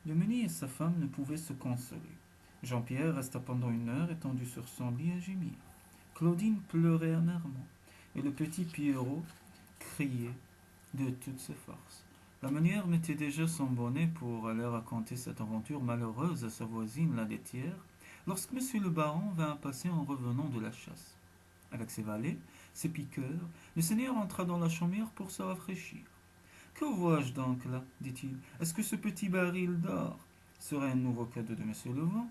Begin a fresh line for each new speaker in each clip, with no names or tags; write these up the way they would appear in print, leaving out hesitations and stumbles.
Le meunier et sa femme ne pouvaient se consoler. Jean-Pierre resta pendant 1 heure étendu sur son lit à gémir. Claudine pleurait amèrement, et le petit Pierrot criait de toutes ses forces. La meunière mettait déjà son bonnet pour aller raconter cette aventure malheureuse à sa voisine, la laitière, lorsque monsieur le baron vint passer en revenant de la chasse. Avec ses valets, ses piqueurs, le seigneur entra dans la chaumière pour se rafraîchir. Que vois-je donc là dit-il. Est-ce que ce petit baril d'or serait un nouveau cadeau de monsieur le vent?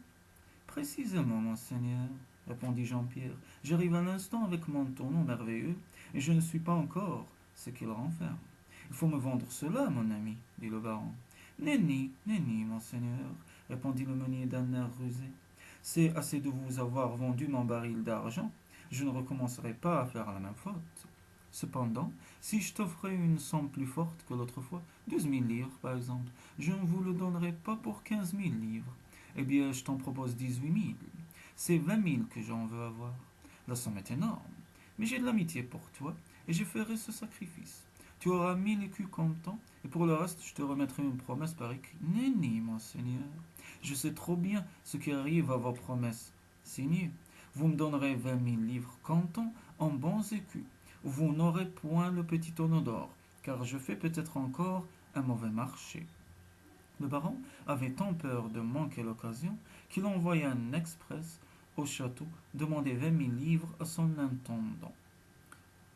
Précisément, monseigneur, répondit Jean-Pierre. J'arrive à l'instant avec mon tonneau merveilleux, et je ne suis pas encore ce qu'il renferme. Il faut me vendre cela, mon ami, dit le baron. Nenni, monseigneur, répondit le meunier d'un air rusé. C'est assez de vous avoir vendu mon baril d'argent. Je ne recommencerai pas à faire la même faute. Cependant, si je t'offrais une somme plus forte que l'autre fois, 12 000 livres par exemple, je ne vous le donnerai pas pour 15 000 livres. Eh bien, je t'en propose 18 000. C'est 20 000 que j'en veux avoir. La somme est énorme, mais j'ai de l'amitié pour toi et je ferai ce sacrifice. Tu auras 1 000 écus comptant et pour le reste, je te remettrai une promesse par écrit. Nenni, monseigneur, je sais trop bien ce qui arrive à vos promesses. Signé, vous me donnerez 20 000 livres comptant en bons écus. Vous n'aurez point le petit tonneau d'or, car je fais peut-être encore un mauvais marché. Le baron avait tant peur de manquer l'occasion qu'il envoya un express au château demander 20 000 livres à son intendant.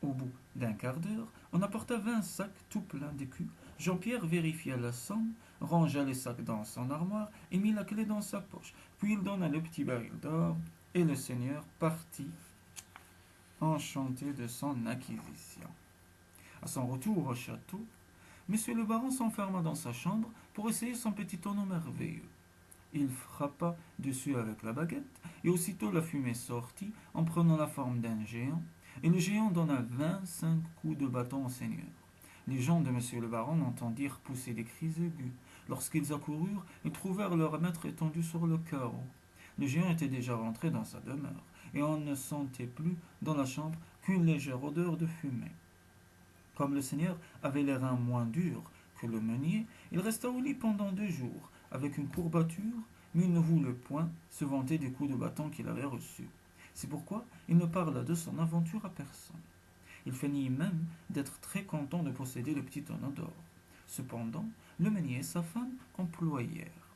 Au bout d'un quart d'heure, on apporta 20 sacs tout pleins d'écus. Jean-Pierre vérifia la somme, rangea les sacs dans son armoire et mit la clé dans sa poche. Puis il donna le petit baril d'or et le seigneur partit enchanté de son acquisition. À son retour au château, monsieur le baron s'enferma dans sa chambre pour essayer son petit tonneau merveilleux. Il frappa dessus avec la baguette, et aussitôt la fumée sortit en prenant la forme d'un géant, et le géant donna 25 coups de bâton au seigneur. Les gens de monsieur le baron entendirent pousser des cris aigus. Lorsqu'ils accoururent, ils trouvèrent leur maître étendu sur le carreau. Le géant était déjà rentré dans sa demeure, et on ne sentait plus dans la chambre qu'une légère odeur de fumée. Comme le seigneur avait les reins moins durs que le meunier, il resta au lit pendant 2 jours, avec une courbature, mais il ne voulut point se vanter des coups de bâton qu'il avait reçus. C'est pourquoi il ne parla de son aventure à personne. Il feignit même d'être très content de posséder le petit tonneau d'or. Cependant, le meunier et sa femme employèrent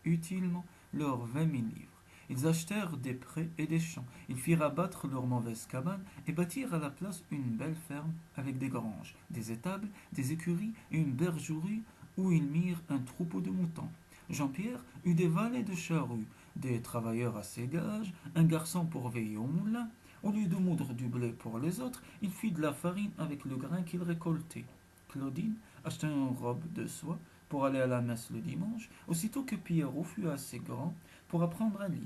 utilement leurs 20 000 livres. Ils achetèrent des prés et des champs, ils firent abattre leurs mauvaises cabanes et bâtirent à la place une belle ferme avec des granges, des étables, des écuries et une bergerie où ils mirent un troupeau de moutons. Jean-Pierre eut des valets de charrue, des travailleurs à ses gages, un garçon pour veiller au moulin. Au lieu de moudre du blé pour les autres, il fit de la farine avec le grain qu'il récoltait. Claudine acheta une robe de soie pour aller à la messe le dimanche, aussitôt que Pierrot fut assez grand pour apprendre à lire.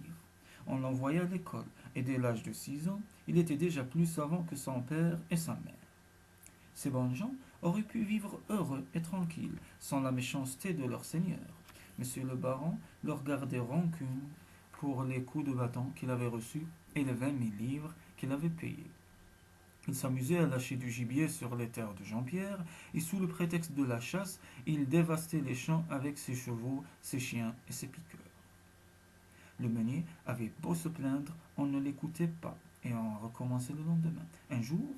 On l'envoya à l'école, et dès l'âge de 6 ans, il était déjà plus savant que son père et sa mère. Ces bonnes gens auraient pu vivre heureux et tranquilles, sans la méchanceté de leur seigneur. Monsieur le baron leur gardait rancune pour les coups de bâton qu'il avait reçus et les 20 000 livres qu'il avait payés. Il s'amusait à lâcher du gibier sur les terres de Jean-Pierre, et sous le prétexte de la chasse, il dévastait les champs avec ses chevaux, ses chiens et ses piqueurs. Le meunier avait beau se plaindre, on ne l'écoutait pas, et on recommençait le lendemain. Un jour,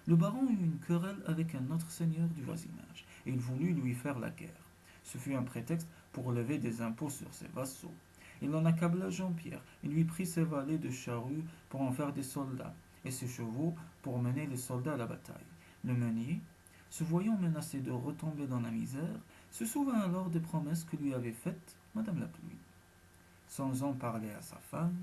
le baron eut une querelle avec un autre seigneur du voisinage, et il voulut lui faire la guerre. Ce fut un prétexte pour lever des impôts sur ses vassaux. Il en accabla Jean-Pierre, il lui prit ses valets de charrue pour en faire des soldats, et ses chevaux pour mener les soldats à la bataille. Le meunier, se voyant menacé de retomber dans la misère, se souvint alors des promesses que lui avait faites Madame la Pluie. Sans en parler à sa femme,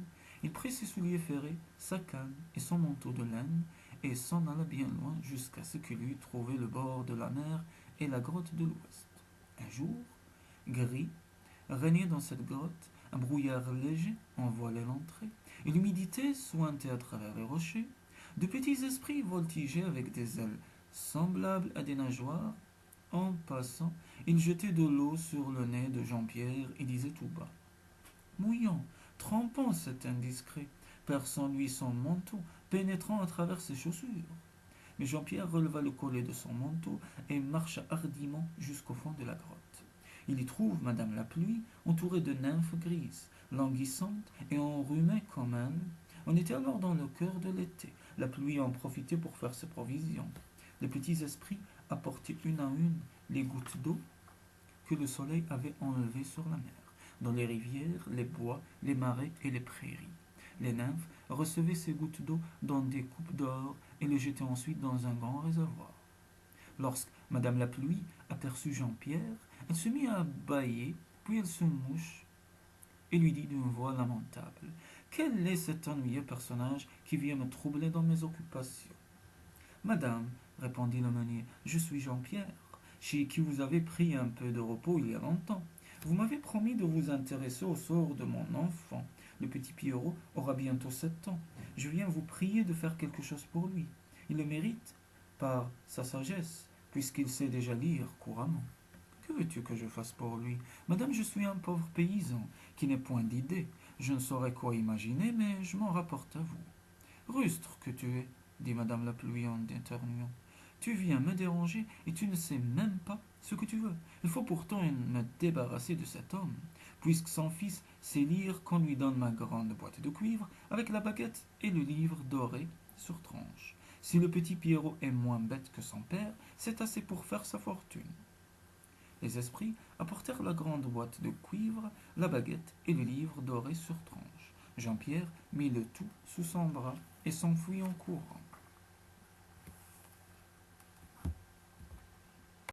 il prit ses souliers ferrés, sa canne et son manteau de laine, et s'en alla bien loin jusqu'à ce qu'il eût trouvé le bord de la mer et la grotte de l'ouest. Un jour, gris, régnait dans cette grotte, un brouillard léger en voilait l'entrée, et l'humidité suintait à travers les rochers. De petits esprits voltigeaient avec des ailes semblables à des nageoires. En passant, ils jetaient de l'eau sur le nez de Jean-Pierre et disaient tout bas: mouillant, trempant cet indiscret, perçant lui son manteau, pénétrant à travers ses chaussures. Mais Jean-Pierre releva le collet de son manteau et marcha hardiment jusqu'au fond de la grotte. Il y trouve Madame la Pluie, entourée de nymphes grises, languissantes et enrhumées comme elle. On était alors dans le cœur de l'été. La pluie en profitait pour faire ses provisions. Les petits esprits apportaient une à une les gouttes d'eau que le soleil avait enlevées sur la mer, dans les rivières, les bois, les marais et les prairies. Les nymphes recevaient ces gouttes d'eau dans des coupes d'or et les jetaient ensuite dans un grand réservoir. Lorsque Madame la Pluie aperçut Jean-Pierre, elle se mit à bâiller, puis elle se mouche et lui dit d'une voix lamentable: Quel est cet ennuyeux personnage qui vient me troubler dans mes occupations? Madame, répondit le meunier, je suis Jean-Pierre, chez qui vous avez pris un peu de repos il y a longtemps. Vous m'avez promis de vous intéresser au sort de mon enfant. Le petit Pierrot aura bientôt 7 ans. Je viens vous prier de faire quelque chose pour lui. Il le mérite par sa sagesse, puisqu'il sait déjà lire couramment. Que veux-tu que je fasse pour lui? Madame, je suis un pauvre paysan qui n'ai point d'idée. Je ne saurais quoi imaginer, mais je m'en rapporte à vous. Rustre que tu es, dit Madame la Pluie en éternuant. Tu viens me déranger et tu ne sais même pas ce que tu veux. Il faut pourtant me débarrasser de cet homme, puisque son fils sait lire qu'on lui donne ma grande boîte de cuivre avec la baguette et le livre doré sur tranche. Si le petit Pierrot est moins bête que son père, c'est assez pour faire sa fortune. Les esprits apportèrent la grande boîte de cuivre, la baguette et le livre doré sur tranche. Jean-Pierre mit le tout sous son bras et s'enfuit en courant.